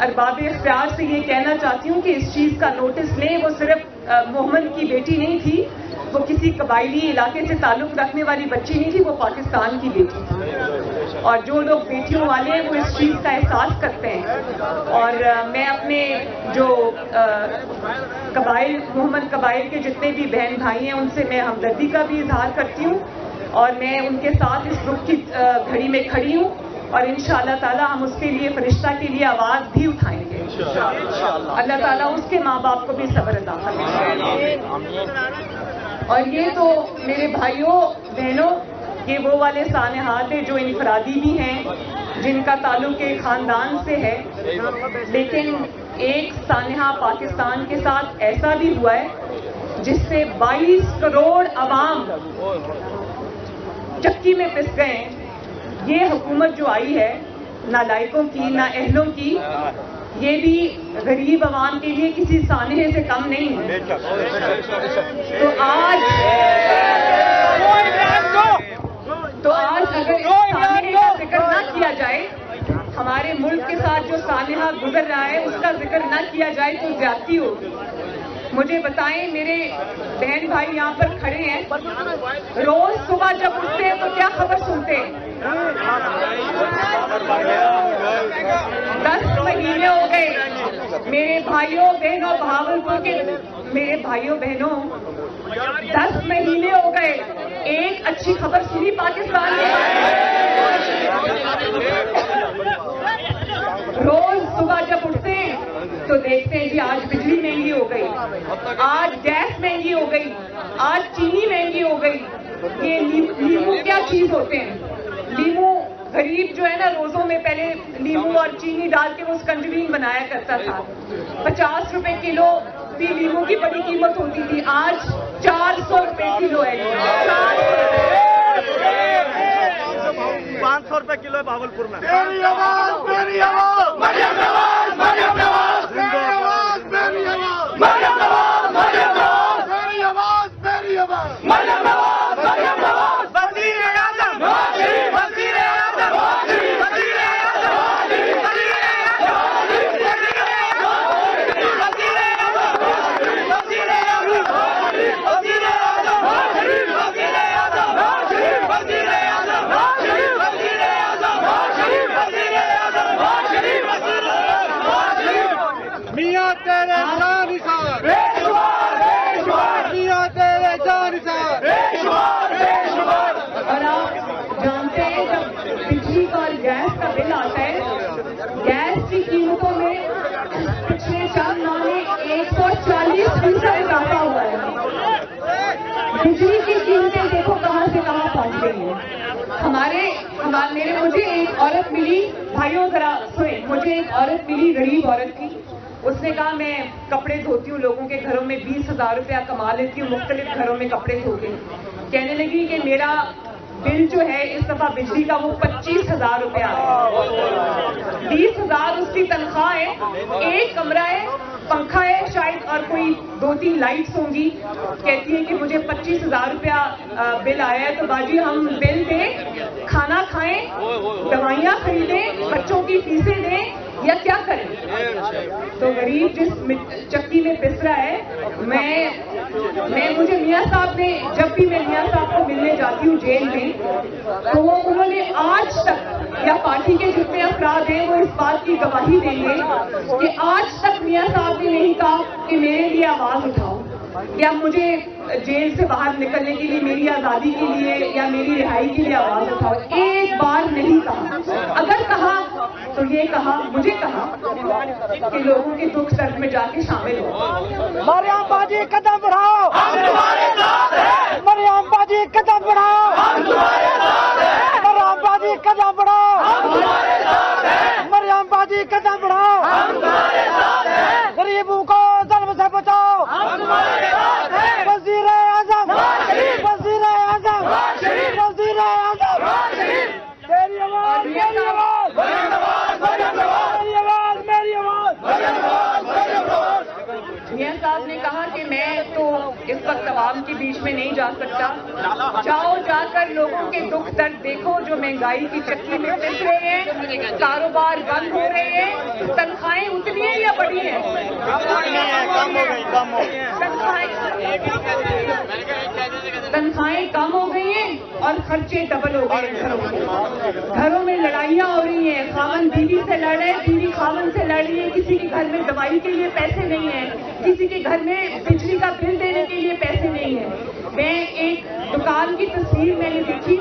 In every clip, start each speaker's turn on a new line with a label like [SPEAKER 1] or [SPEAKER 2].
[SPEAKER 1] ارباب اختیار سے یہ کہنا چاہتی ہوں کہ اس چیز کا نوٹس لیں، وہ صرف محمد کی بیٹی نہیں تھی، وہ کسی قبائلی علاقے سے تعلق رکھنے والی بچی نہیں تھی، وہ پاکستان کی بیٹی تھی، اور جو لوگ بیٹیوں والے ہیں وہ اس چیز کا احساس کرتے ہیں۔ اور میں اپنے جو قبائل محمد قبائل کے جتنے بھی بہن بھائی ہیں ان سے میں ہمدردی کا بھی اظہار کرتی ہوں، اور میں ان کے ساتھ اس دکھ کی گھڑی میں کھڑی ہوں، اور انشاءاللہ تعالی ہم اس کے لیے فرشتہ کے لیے آواز بھی اٹھائیں گے۔ اللہ تعالیٰ اس کے ماں باپ کو بھی صبر عطا فرمائے۔ اور یہ تو میرے بھائیوں بہنوں، یہ وہ والے سانحات ہیں جو انفرادی بھی ہیں، جن کا تعلق ایک خاندان سے ہے، لیکن ایک سانحہ پاکستان کے ساتھ ایسا بھی ہوا ہے جس سے 22 کروڑ عوام چکی میں پس گئے ہیں۔ یہ حکومت جو آئی ہے نالائقوں کی، نااہلوں کی، یہ بھی غریب عوام کے لیے کسی سانحے سے کم نہیں ہے۔ تو آج اگر اس سانحے کا ذکر نہ کیا جائے، ہمارے ملک کے ساتھ جو سانحہ گزر رہا ہے اس کا ذکر نہ کیا جائے تو زیادتی ہوگی۔ مجھے بتائیں، میرے بہن بھائی یہاں پر کھڑے ہیں، روز صبح جب اٹھتے ہیں تو کیا خبر سنتے ہیں؟ 10 مہینے ہو گئے میرے بھائیوں بہنوں، بہاولپور کے میرے بھائیوں بہنوں، 10 مہینے ہو گئے، ایک اچھی خبر سنی پاکستان میں؟ روز صبح جب اٹھتے ہیں تو دیکھتے ہیں جی آج بجلی مہنگی ہو گئی، آج گیس مہنگی ہو گئی، آج چینی مہنگی ہو گئی۔ یہ لیمو کیا چیز ہوتے ہیں؟ لیمو غریب جو ہے نا روزوں میں پہلے لیمو اور چینی ڈال کے وہ سکنجبین بنایا کرتا تھا، 50 روپے کلو بھی لیمو کی بڑی قیمت ہوتی تھی، آج 400 روپے کلو ہے۔
[SPEAKER 2] 500 روپے کلو ہے بہاولپور میں۔
[SPEAKER 3] میری آواز، میری آواز، مریم نواز، مریم نواز، میری آواز، میری آواز، مریم نواز، مریم نواز، میری آواز، میری آواز، مریم نواز، مریم نواز، وزیر اعظم، وزیر اعظم، وزیر اعظم، وزیر میاں تیرے جان نثار، بے شمار، بے شمار، میاں تیرے جان نثار، بے شمار، بے شمار۔
[SPEAKER 1] اور آپ جانتے ہیں جب بجلی کا اور گیس کا بل آتا ہے، گیس کی قیمتوں میں پچھلے 4 ماہ میں 140% اضافہ ہوا ہے۔ بجلی کی قیمتیں دیکھو کہاں سے کہاں پہنچ گئی ہیں۔ مجھے ایک عورت ملی، بھائیوں ذرا سنیں، مجھے ایک عورت ملی، غریب عورت تھی، اس نے کہا میں کپڑے دھوتی ہوں لوگوں کے گھروں میں، 20,000 روپیہ کما لیتی ہوں، مختلف گھروں میں کپڑے دھوتی ہوں۔ کہنے لگی کہ میرا بل جو ہے اس دفعہ بجلی کا وہ 25,000 روپیہ ہے۔ 20,000 اس کی تنخواہ ہے، ایک کمرہ ہے، پنکھا ہے شاید اور کوئی 2-3 لائٹس ہوں گی۔ کہتی ہے کہ مجھے 25,000 روپیہ بل آیا ہے، تو باجی ہم بل دیں، کھانا کھائیں، دوائیاں خریدیں، بچوں کی فیسیں دیں یا کیا کریں؟ تو غریب جس چکی میں پس رہا ہے، مجھے میاں صاحب نے، جب بھی میں میاں صاحب کو ملنے جاتی ہوں جیل میں، تو انہوں نے آج تک، یا پارٹی کے جتنے افراد ہیں وہ اس بات کی گواہی دیں گے کہ آج تک میاں صاحب نے نہیں کہا کہ میرے لیے آواز اٹھاؤ، یا مجھے جیل سے باہر نکلنے کے لیے، میری آزادی کے لیے یا میری رہائی کے لیے آواز اٹھاؤ، ایک بار نہیں کہا۔ اگر کہا تو یہ کہا، مجھے کہا کہ لوگوں کے دکھ درد میں جا کے شامل ہو۔
[SPEAKER 3] مریم باجی قدم بڑھاؤ، ہم تمہارے ساتھ ہیں، مریم باجی قدم بڑھاؤ، ہم تمہارے ساتھ ہیں، مریم باجی قدم بڑھاؤ، ہم تمہارے ساتھ ہیں، مریم باجی قدم بڑھاؤ، ہم تمہارے ساتھ ہیں، غریبوں کو ظلم سے بچاؤ، ہم تمہارے ساتھ ہیں، وزیر اعظم، وزیر اعظم، وزیر اعظم، میری آواز، میری آواز، میری آواز، میری آواز، میری آواز، میری آواز۔
[SPEAKER 1] میاں صاحب نے کہا کہ میں تو اس وقت آواز عوام کے بیچ میں نہیں جا سکتا. جاؤ جا کر لوگوں کے دکھ درد دیکھو جو مہنگائی کی چکی میں پھنس رہے ہیں, کاروبار بند ہو رہے ہیں, تنخواہیں اتنی ہیں یا بڑی ہیں؟ تنخواہیں کم ہو گئی ہیں اور خرچے ڈبل ہو گئے ہیں. گھروں میں لڑائیاں ہو رہی ہیں, خاوند بیوی سے لڑ رہے, بیوی خاوند سے لڑ رہی ہے, کسی کے گھر میں دوائی کے لیے پیسے نہیں ہیں, کسی کے گھر میں بجلی کا بل دینے کے لیے پیسے نہیں ہیں. میں ایک دکان کی تصویر میں نے دیکھی,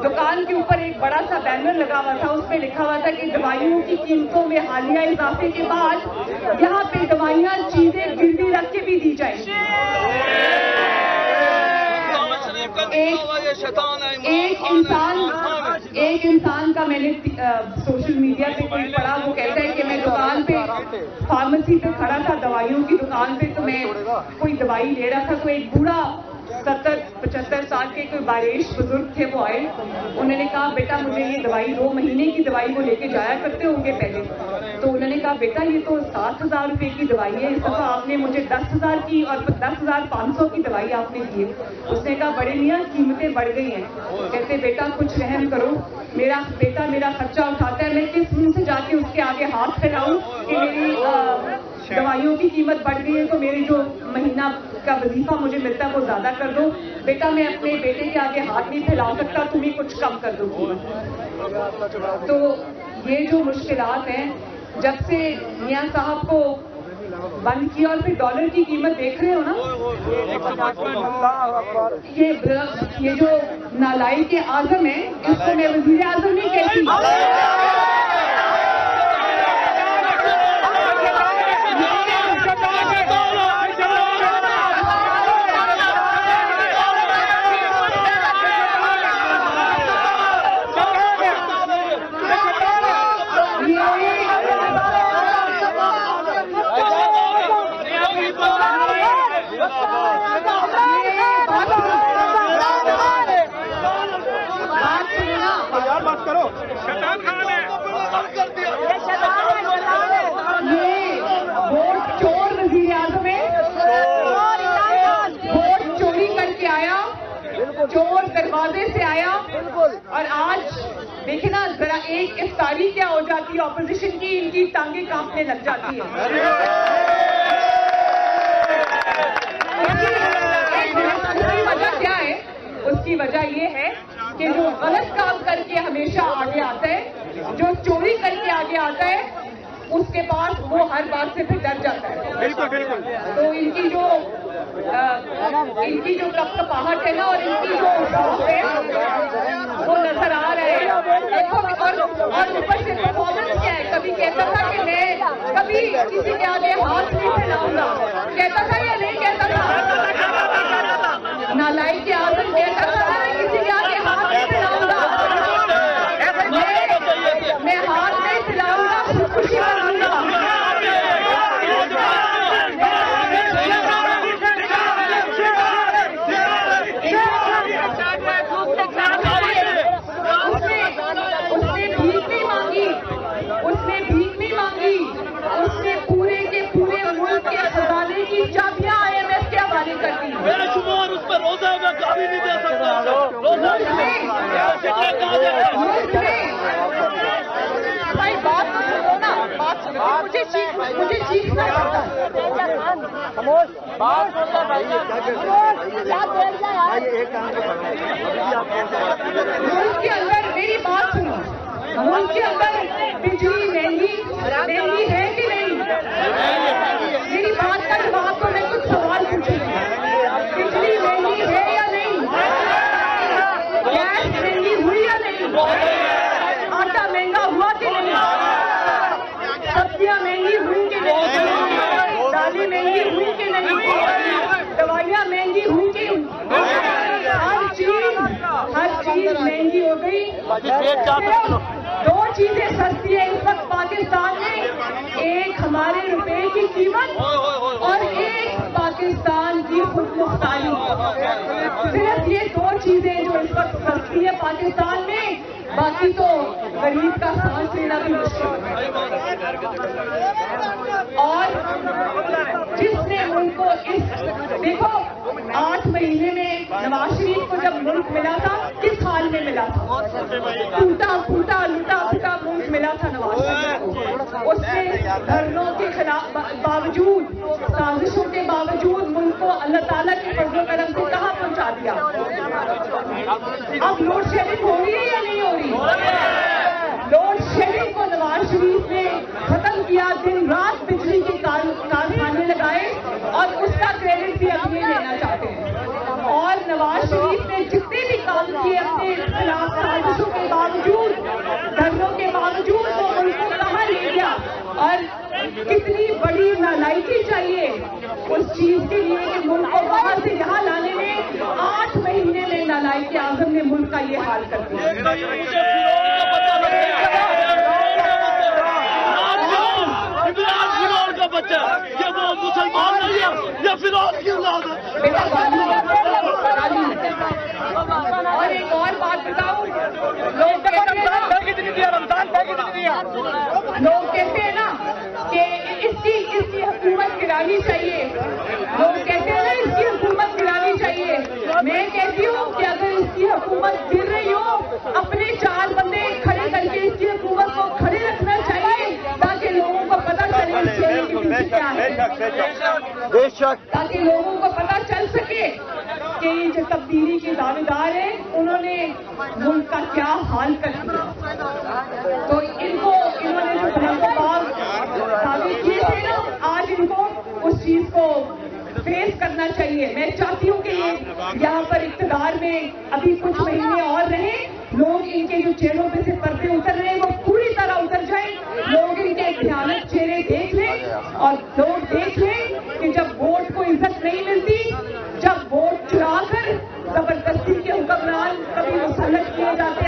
[SPEAKER 1] دکان کے اوپر ایک بڑا سا بینر لگا ہوا تھا, اس میں لکھا ہوا تھا کہ دوائیوں کی قیمتوں میں حالیہ اضافے کے بعد یہاں پہ دوائیاں چیزیں گروی رکھ کے بھی دی جائیں. ایک انسان کا میں نے سوشل میڈیا پہ کوئی پڑھا, وہ کہتا ہے کہ میں دکان پہ فارمیسی پہ کھڑا تھا, دوائیوں کی دکان پہ, تو میں کوئی دوائی لے رہا تھا, تو ایک بوڑھا 70-75 سال کے کوئی باریش بزرگ تھے, وہ آئے, انہوں نے کہا بیٹا مجھے یہ دوائی 2 مہینے کی دوائی وہ لے کے جایا کرتے ہوں گے پہلے, تو انہوں نے کہا بیٹا یہ تو 7,000 روپے کی دوائی ہے, اس دفعہ آپ نے مجھے 10,000 کی اور 10,500 کی دوائی آپ نے دی ہے. اس نے کہا بڑے میاں قیمتیں بڑھ گئی ہیں. کہتے بیٹا کچھ رحم کرو, میرا بیٹا میرا خرچہ اٹھاتا ہے, میں کس منہ سے جا کے اس کے آگے ہاتھ پھیلاؤں کہ میری دوائیوں کی قیمت بڑھ گئی ہے تو میری جو مہینہ کا وظیفہ مجھے ملتا ہے وہ زیادہ کر دو. بیٹا میں اپنے بیٹے کے آگے ہاتھ نہیں پھیلا سکتا, تم ہی کچھ کم کر دو قیمت. تو یہ جو مشکلات ہیں, جب سے میاں صاحب کو بند کیا اور پھر ڈالر کی قیمت دیکھ رہے ہو نا, یہ جو نالائق اعظم ہے, اس کو میں وزیر اعظم نہیں کہتی, چور دروازے سے آیا, اور آج دیکھیں نا ذرا ایک افطاری کیا ہو جاتی ہے اپوزیشن کی, ان کی ٹانگیں کانپنے لگ جاتی ہے. اس کی وجہ کیا ہے؟ اس کی وجہ یہ ہے کہ جو غلط کام کر کے ہمیشہ آگے آتا ہے, جو چوری کر کے آگے آتا ہے, اس کے پاس وہ ہر بات سے پھر ڈر جاتا ہے. بالکل بالکل. تو ان کی جو کپکپاہٹ ہے نا, اور ان کی جو ہے وہ نظر آ رہے ہیں. دیکھو اور اوپر سے پرفارمنس کیا ہے, کبھی کہتا تھا کہ میں کبھی کسی کے آگے ہاتھ نہیں پھیلاؤں گا, کہتا تھا یا نہیں کہتا تھا؟ نالائق اعظم کہتا تھا میں کسی کے آگے ہاتھ نہیں پھیلاؤں گا, میں ہاتھ نہیں پھیلاؤں گا, خودکشی کروں گا. بھائی بات تو سنو نا, بات سنو, مجھے چیخنا پڑتا ہے. ملک کے اندر میری بات سنو, ملک کے اندر بجلی مہنگی ہے کہ نہیں؟ میری بات کا جواب تو میں کچھ سوال پوچھوں گی, بجلی مہنگی ہے یا نہیں؟ گیس مہنگی ہوئی یا نہیں؟ آٹا مہنگا ہوا کہ نہیں؟ سبزیاں مہنگی ہوئی کہ نہیں؟ دالیں مہنگی ہوئی کہ نہیں؟ دوائیاں مہنگی ہوئی کہ نہیں؟ ہر چیز مہنگی ہو گئی. 2 چیزیں سستی ہیں اس وقت پاکستان میں, ایک ہمارے روپے کی قیمت اور ایک پاکستان کی خود مختاری. صرف یہ 2 چیزیں جو اس وقت سستی ہے پاکستان میں, باقی تو غریب کا سانس لینا بھی مشکل ہے. اور جس نے ان کو دیکھو 8 مہینے انہیں ملا تھا، ٹوٹا پھوٹا لٹا پھٹا ملک ملا تھا نواز شریف کو. اس نے دھرنوں کے خلاف باوجود، سازشوں کے باوجود ملک کو اللہ تعالیٰ کے فضل و کرم سے کہاں پہنچا دیا. اب لوڈ شیڈنگ ہو رہی ہے یا نہیں ہو رہی؟ لوڈ شیڈنگ کو نواز شریف نے ختم کیا، دن رات بجلی کے کارخانے لگائے اور اس کا کریڈٹ بھی اب یہ لینا چاہتے ہیں. اور نواز شریف نے جتنے بھی کام کیے اپنے خلاف سازشوں کے باوجود، دھرنوں کے باوجود، وہ ملک کو کہاں لے گیا. اور کتنی بڑی نالائکی چاہیے اس چیز کے لیے کہ ملک کو وہاں سے یہاں لانے میں 8 مہینے میں نالائک اعظم نے ملک کا یہ حال کر دیا.
[SPEAKER 4] بچہ یہ وہ مسلمان نہیں ہے، یہ فرعون کی اولاد ہے.
[SPEAKER 1] اور ایک اور بات بتاؤں، لوگ کہتے ہیں نا کہ اس کی حکومت گرانی چاہیے. لوگ کہتے ہیں نا اس کی حکومت گرانی چاہیے. میں کہتی ہوں کہ اگر اس کی حکومت گر رہی ہو، اپنے 4 بندے کھڑے کر کے اس کی حکومت کو کھڑے رکھنا چاہیے تاکہ لوگوں کو پتہ چلے اس چہرے کے پیچھے کیا ہے، تاکہ لوگوں کو پتہ چل سکے کہ یہ جو تبدیلی کے دعوے دار ہیں انہوں نے ملک کا کیا حال کر دیا. تو انہوں نے جو بلند باغ دعوے کیے تھے نا، آج ان کو اس چیز کو فیس کرنا چاہیے. میں چاہتی ہوں کہ یہ یہاں پر اقتدار میں ابھی کچھ مہینے اور رہیں، لوگ ان کے جو چہروں پہ سے پردے اتر رہے ہیں وہ پوری طرح اتر جائیں، لوگ ان کے بھیانک چہرے دیکھ لیں اور لوگ دیکھ لیں کہ جب ووٹ کو عزت نہیں ملتی، جب ووٹ چرا کر زبردستی کے حکمران کبھی مسلط کیے جاتے